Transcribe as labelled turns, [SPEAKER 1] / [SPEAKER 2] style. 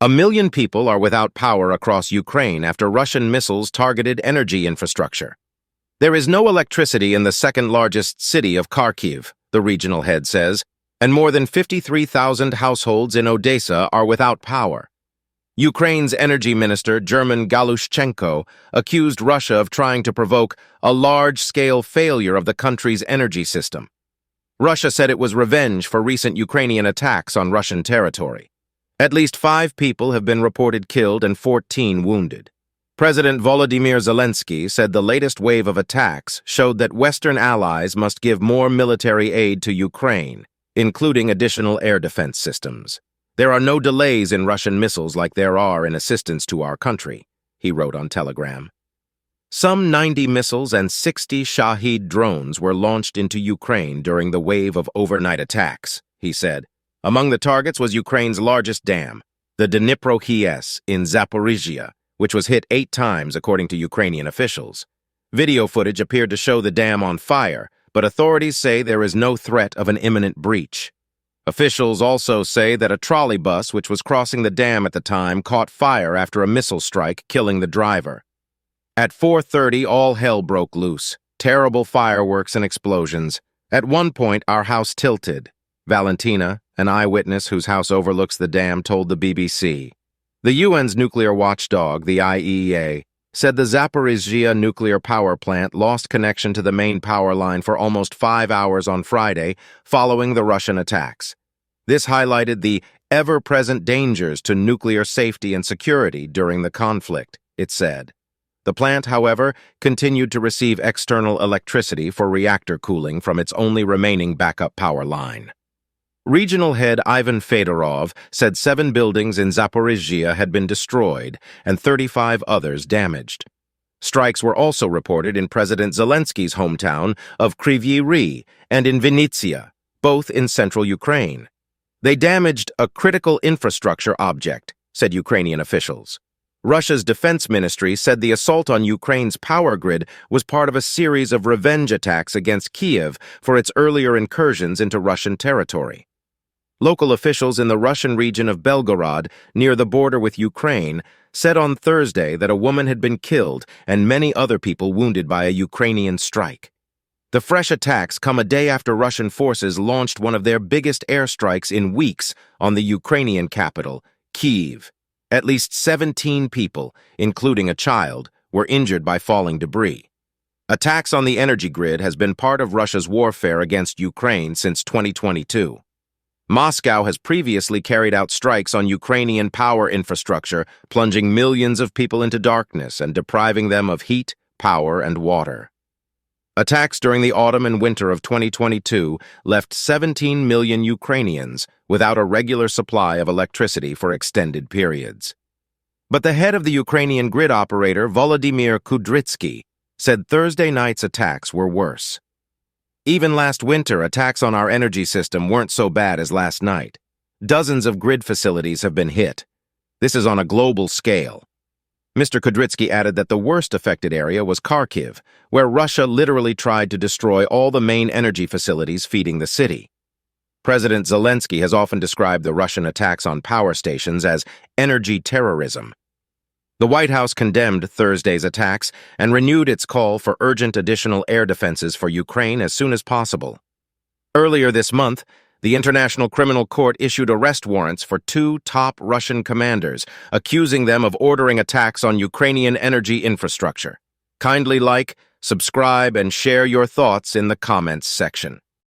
[SPEAKER 1] 1 million people are without power across Ukraine after Russian missiles targeted energy infrastructure. There is no electricity in the second-largest city of Kharkiv, the regional head says, and more than 53,000 households in Odesa are without power. Ukraine's energy minister, German Galushchenko, accused Russia of trying to provoke a large-scale failure of the country's energy system. Russia said it was revenge for recent Ukrainian attacks on Russian territory. At least 5 people have been reported killed and 14 wounded. President Volodymyr Zelensky said the latest wave of attacks showed that Western allies must give more military aid to Ukraine, including additional air defense systems. There are no delays in Russian missiles like there are in assistance to our country, he wrote on Telegram. Some 90 missiles and 60 Shahed drones were launched into Ukraine during the wave of overnight attacks, he said. Among the targets was Ukraine's largest dam, the Dnipro HES in Zaporizhia, which was hit 8 times according to Ukrainian officials. Video footage appeared to show the dam on fire, but authorities say there is no threat of an imminent breach. Officials also say that a trolley bus which was crossing the dam at the time caught fire after a missile strike, killing the driver. At 4:30, all hell broke loose. Terrible fireworks and explosions. At one point, our house tilted. Valentina, an eyewitness whose house overlooks the dam, told the BBC. The UN's nuclear watchdog, the IAEA, said the Zaporizhia nuclear power plant lost connection to the main power line for almost 5 hours on Friday following the Russian attacks. This highlighted the ever-present dangers to nuclear safety and security during the conflict, it said. The plant, however, continued to receive external electricity for reactor cooling from its only remaining backup power line. Regional head Ivan Fedorov said 7 buildings in Zaporizhia had been destroyed and 35 others damaged. Strikes were also reported in President Zelensky's hometown of Kryvyi Rih and in Vinnytsia, both in central Ukraine. They damaged a critical infrastructure object, said Ukrainian officials. Russia's defense ministry said the assault on Ukraine's power grid was part of a series of revenge attacks against Kiev for its earlier incursions into Russian territory. Local officials in the Russian region of Belgorod, near the border with Ukraine, said on Thursday that a woman had been killed and many other people wounded by a Ukrainian strike. The fresh attacks come a day after Russian forces launched one of their biggest airstrikes in weeks on the Ukrainian capital, Kyiv. At least 17 people, including a child, were injured by falling debris. Attacks on the energy grid has been part of Russia's warfare against Ukraine since 2022. Moscow has previously carried out strikes on Ukrainian power infrastructure, plunging millions of people into darkness and depriving them of heat, power, and water. Attacks during the autumn and winter of 2022 left 17 million Ukrainians without a regular supply of electricity for extended periods. But the head of the Ukrainian grid operator, Volodymyr Zelensky, said Thursday night's attacks were worse. Even last winter, attacks on our energy system weren't so bad as last night. Dozens of grid facilities have been hit. This is on a global scale. Mr. Kudrytsky added that the worst affected area was Kharkiv, where Russia literally tried to destroy all the main energy facilities feeding the city. President Zelensky has often described the Russian attacks on power stations as energy terrorism. The White House condemned Thursday's attacks and renewed its call for urgent additional air defenses for Ukraine as soon as possible. Earlier this month, the International Criminal Court issued arrest warrants for 2 top Russian commanders, accusing them of ordering attacks on Ukrainian energy infrastructure. Kindly like, subscribe, and share your thoughts in the comments section.